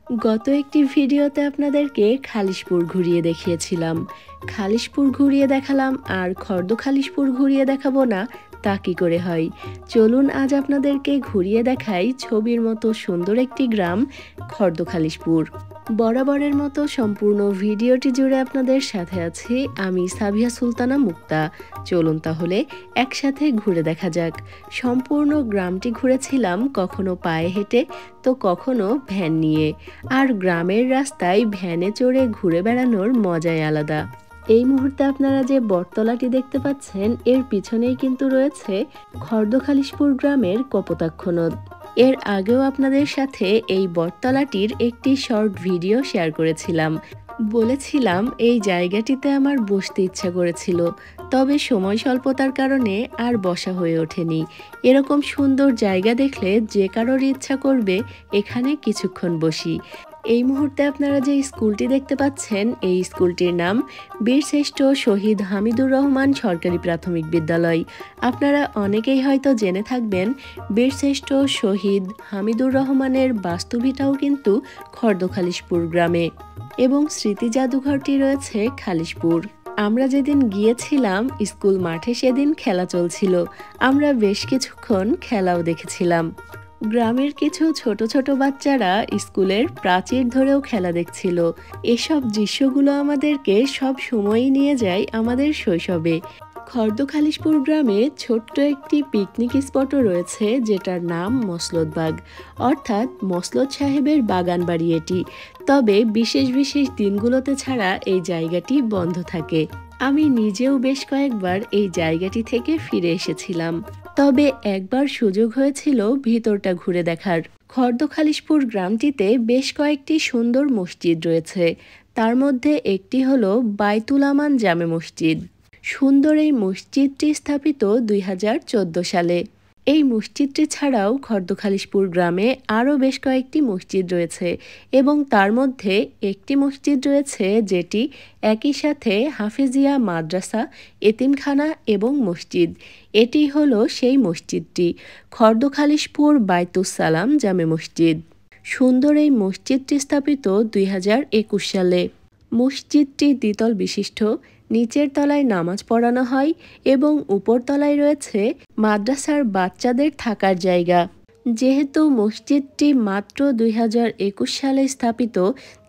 গত একটি ভিডিওতে আপনাদেরকে খালিশপুর ঘুরিয়ে দেখিয়েছিলাম। খালিশপুর ঘুরিয়ে দেখালাম আর খর্দ খালিশপুর ঘুরিয়ে দেখাবো না, তা কি করে হয়। চলুন আজ আপনাদেরকে ঘুরিয়ে দেখাই ছবির মতো সুন্দর একটি গ্রাম, খর্দ খালিশপুর। বরাবরের মতো সম্পূর্ণ ভিডিওটি জুড়ে আপনাদের সাথে আছি আমি সাবিয়া সুলতানা মুক্তা। চলুন তাহলে একসাথে ঘুরে দেখা যাক। সম্পূর্ণ গ্রামটি ঘুরেছিলাম কখনো পায়ে হেঁটে তো কখনো ভ্যান নিয়ে। আর গ্রামের রাস্তায় ভ্যানে চড়ে ঘুরে বেড়ানোর মজাই আলাদা। এই মুহূর্তে আপনারা যে বটতলাটি দেখতে পাচ্ছেন এর পিছনেই কিন্তু রয়েছে খর্দ খালিশপুর গ্রামের কপোতাক্ষ নদ। এর আগেও আপনাদের সাথে এই বটতলাটির একটি শর্ট ভিডিও শেয়ার করেছিলাম। বলেছিলাম এই জায়গাটিতে আমার বসতে ইচ্ছা করেছিল, তবে সময় স্বল্পতার কারণে আর বসা হয়ে ওঠেনি। এরকম সুন্দর জায়গা দেখলে যে কারোর ইচ্ছা করবে এখানে কিছুক্ষণ বসি। এই মুহূর্তে আপনারা যে স্কুলটি দেখতে পাচ্ছেন এই স্কুলটির নাম বীরশ্রেষ্ঠ শহীদ হামিদুর রহমান সরকারি প্রাথমিক বিদ্যালয়। আপনারা অনেকেই হয়তো জেনে থাকবেন বীরশ্রেষ্ঠ শহীদ হামিদুর রহমানের বাস্তুভিটাও কিন্তু খর্দ খালিশপুর গ্রামে এবং স্মৃতি জাদুঘরটি রয়েছে খালিশপুর। আমরা যেদিন গিয়েছিলাম স্কুল মাঠে সেদিন খেলা চলছিল, আমরা বেশ কিছুক্ষণ খেলাও দেখেছিলাম। গ্রামের কিছু ছোট ছোট বাচ্চারা স্কুলের প্রাচীর ধরেও খেলা দেখছিল। এসব দৃশ্যগুলো আমাদেরকে সব সময়ই নিয়ে যায় আমাদের শৈশবে। খর্দ খালিশপুর গ্রামে ছোট্ট একটি পিকনিক স্পটও রয়েছে যেটার নাম মসলদবাগ, অর্থাৎ মসলদ সাহেবের বাগান বাড়ি এটি। তবে বিশেষ বিশেষ দিনগুলোতে ছাড়া এই জায়গাটি বন্ধ থাকে। আমি নিজেও বেশ কয়েকবার এই জায়গাটি থেকে ফিরে এসেছিলাম, তবে একবার সুযোগ হয়েছিল ভিতরটা ঘুরে দেখার। খর্দ খালিশপুর গ্রামটিতে বেশ কয়েকটি সুন্দর মসজিদ রয়েছে, তার মধ্যে একটি হলো বাইতুল আমান জামে মসজিদ। সুন্দর এই মসজিদটি স্থাপিত 2014 সালে। এই মসজিদটি ছাড়াও খর্দ খালিশপুর গ্রামে আরও বেশ কয়েকটি মসজিদ রয়েছে এবং তার মধ্যে একটি মসজিদ রয়েছে যেটি একই সাথে হাফেজিয়া মাদ্রাসা, এতিমখানা এবং মসজিদ। এটি হলো সেই মসজিদটি, খর্দ খালিশপুর বাইতুস সালাম জামে মসজিদ। সুন্দর এই মসজিদটি স্থাপিত 2021 সালে। মসজিদটি দ্বিতল বিশিষ্ট, নিচের তলায় নামাজ পড়ানো হয় এবং উপর তলায় রয়েছে মাদ্রাসার বাচ্চাদের থাকার জায়গা। যেহেতু মসজিদটি মাত্র 2021 সালে স্থাপিত,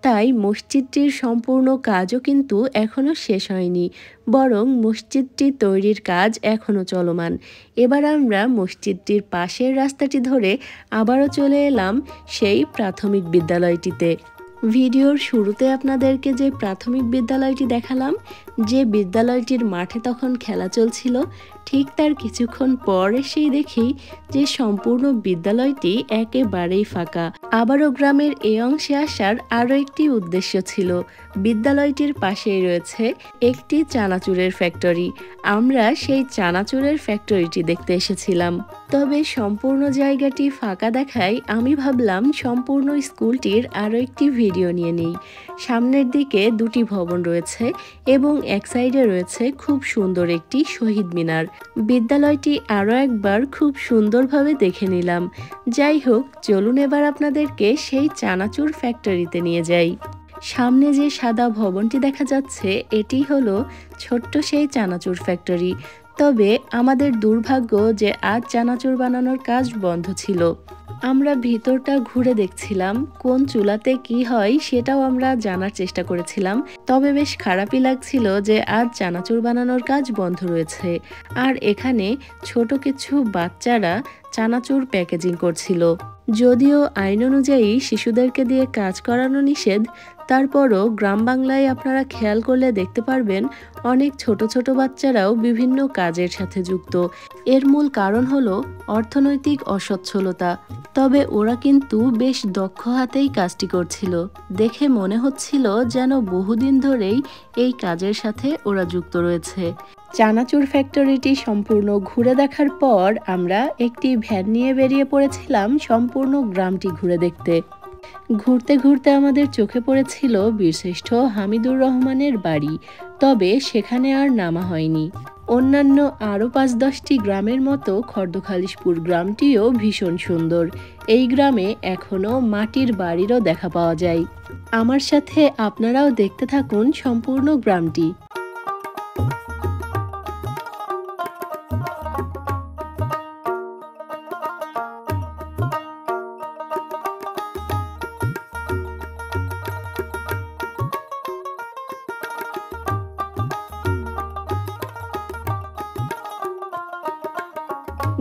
তাই মসজিদটির সম্পূর্ণ কাজও কিন্তু এখনও শেষ হয়নি, বরং মসজিদটি তৈরির কাজ এখনও চলমান। এবার আমরা মসজিদটির পাশের রাস্তাটি ধরে আবারও চলে এলাম সেই প্রাথমিক বিদ্যালয়টিতে। ভিডিওর শুরুতে আপনাদেরকে যে প্রাথমিক বিদ্যালয়টি দেখালাম, যে বিদ্যালয়টির মাঠে তখন খেলা চলছিল, ঠিক তার কিছুক্ষণ পর এসেই দেখি যে সম্পূর্ণ বিদ্যালয়টি একেবারেই ফাঁকা। আবারও গ্রামের এই অংশে আসার আরও একটি উদ্দেশ্য ছিল। বিদ্যালয়টির পাশেই রয়েছে একটি চানাচুরের ফ্যাক্টরি। আমরা সেই চানাচুরের ফ্যাক্টরিটি দেখতে এসেছিলাম। তবে সম্পূর্ণ জায়গাটি ফাঁকা দেখায় আমি ভাবলাম সম্পূর্ণ স্কুলটির আরও একটি ভিডিও নিয়ে নিই। সামনের দিকে দুটি ভবন রয়েছে এবং এক সাইডে রয়েছে খুব সুন্দর একটি শহীদ মিনার। বিদ্যালয়টি আরও একবার খুব সুন্দরভাবে দেখে নিলাম। যাই হোক, চলুন এবার আপনাদেরকে সেই চানাচুর ফ্যাক্টরিতে নিয়ে যাই। সামনে যে সাদা ভবনটি দেখা যাচ্ছে এটি হলো ছোট্ট সেই চানাচুর ফ্যাক্টরি। তবে আমাদের দুর্ভাগ্য যে আজ চানাচুর বানানোর কাজ বন্ধ ছিল। আমরা ভিতরটা ঘুরে দেখছিলাম, কোন চুলাতে কি হয় সেটাও আমরা জানার চেষ্টা করেছিলাম। তবে বেশ খারাপই লাগছিল যে আজ চানাচুর বানানোর কাজ বন্ধ রয়েছে। আর এখানে ছোট কিছু বাচ্চারা চানাচুর প্যাকেজিং করছিল। যদিও আইন অনুযায়ী শিশুদেরকে দিয়ে কাজ করানো নিষেধ, তারপরও গ্রাম বাংলায় আপনারা খেয়াল করলে দেখতে পারবেন অনেক ছোট ছোট বাচ্চারাও বিভিন্ন কাজের সাথে যুক্ত। এর মূল কারণ হলো অর্থনৈতিক অসচ্ছলতা। তবে ওরা কিন্তু বেশ দক্ষ হাতেই কাজটি করছিল। দেখে মনে হচ্ছিল যেন বহুদিন ধরেই এই কাজের সাথে ওরা যুক্ত রয়েছে। চানাচুর ফ্যাক্টরিটি সম্পূর্ণ ঘুরে দেখার পর আমরা একটি ভ্যান নিয়ে বেরিয়ে পড়েছিলাম সম্পূর্ণ গ্রামটি ঘুরে দেখতে। ঘুরতে ঘুরতে আমাদের চোখে পড়েছিল বীরশ্রেষ্ঠ হামিদুর রহমানের বাড়ি, তবে সেখানে আর নামা হয়নি। অন্যান্য আরও ৫-১০টি গ্রামের মতো খর্দখালিশপুর গ্রামটিও ভীষণ সুন্দর। এই গ্রামে এখনও মাটির বাড়িরও দেখা পাওয়া যায়। আমার সাথে আপনারাও দেখতে থাকুন সম্পূর্ণ গ্রামটি।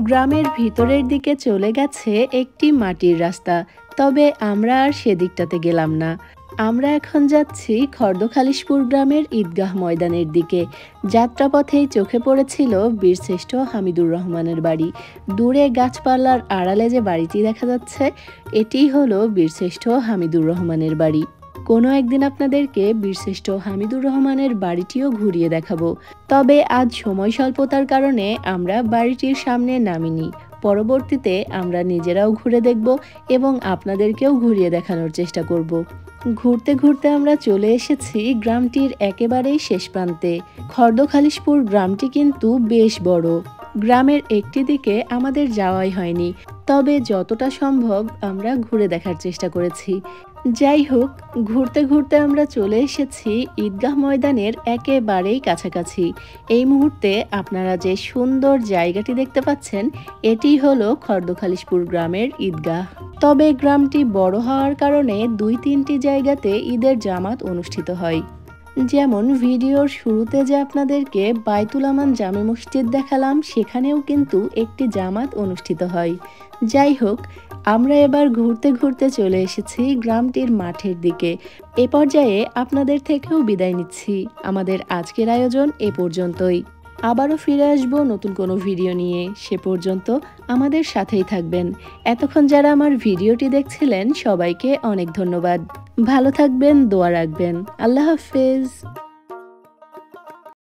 গ্রামের ভিতরের দিকে চলে গেছে একটি মাটির রাস্তা, তবে আমরা আর সেদিকটাতে গেলাম না। আমরা এখন যাচ্ছি খর্দখালিশপুর গ্রামের ঈদগাহ ময়দানের দিকে। যাত্রাপথেই চোখে পড়েছিল বীরশ্রেষ্ঠ হামিদুর রহমানের বাড়ি। দূরে গাছপালার আড়ালে যে বাড়িটি দেখা যাচ্ছে, এটিই হলো বীরশ্রেষ্ঠ হামিদুর রহমানের বাড়ি। কোনো একদিন আপনাদেরকে বীরশ্রেষ্ঠ হামিদুর রহমানের বাড়িটিও ঘুরিয়ে দেখাবো। তবে আজ সময় স্বল্পতার কারণে আমরা বাড়িটির সামনে নামিনি। পরবর্তীতে আমরা নিজেরাও ঘুরে দেখব এবং আপনাদেরকেও ঘুরিয়ে দেখানোর চেষ্টা করব। ঘুরতে ঘুরতে আমরা চলে এসেছি গ্রামটির একেবারেই শেষ প্রান্তে। খর্দখালিশপুর গ্রামটি কিন্তু বেশ বড়। গ্রামের একটি দিকে আমাদের যাওয়াই হয়নি, তবে যতটা সম্ভব আমরা ঘুরে দেখার চেষ্টা করেছি। যাই হোক, ঘুরতে ঘুরতে আমরা চলে এসেছি ঈদগাহ ময়দানের একেবারেই কাছাকাছি। এই মুহূর্তে আপনারা যে সুন্দর জায়গাটি দেখতে পাচ্ছেন, এটি হলো খর্দখালিশপুর গ্রামের ঈদগাহ। তবে গ্রামটি বড় হওয়ার কারণে ২-৩টি জায়গাতে ঈদের জামাত অনুষ্ঠিত হয়। যেমন ভিডিওর শুরুতে যে আপনাদেরকে বায়তুল আমান জামে মসজিদ দেখালাম, সেখানেও কিন্তু একটি জামাত অনুষ্ঠিত হয়। যাই হোক, আমরা এবার ঘুরতে ঘুরতে চলে এসেছি গ্রামটির মাঠের দিকে। এ পর্যায়ে আপনাদের থেকেও বিদায় নিচ্ছি। আমাদের আজকের আয়োজন এ পর্যন্তই। আবারও ফিরে আসব নতুন কোনো ভিডিও নিয়ে। সে পর্যন্ত আমাদের সাথেই থাকবেন। এতক্ষণ যারা আমার ভিডিওটি দেখছিলেন, সবাইকে অনেক ধন্যবাদ। ভালো থাকবেন, দোয়া রাখবেন। আল্লাহ হাফেজ।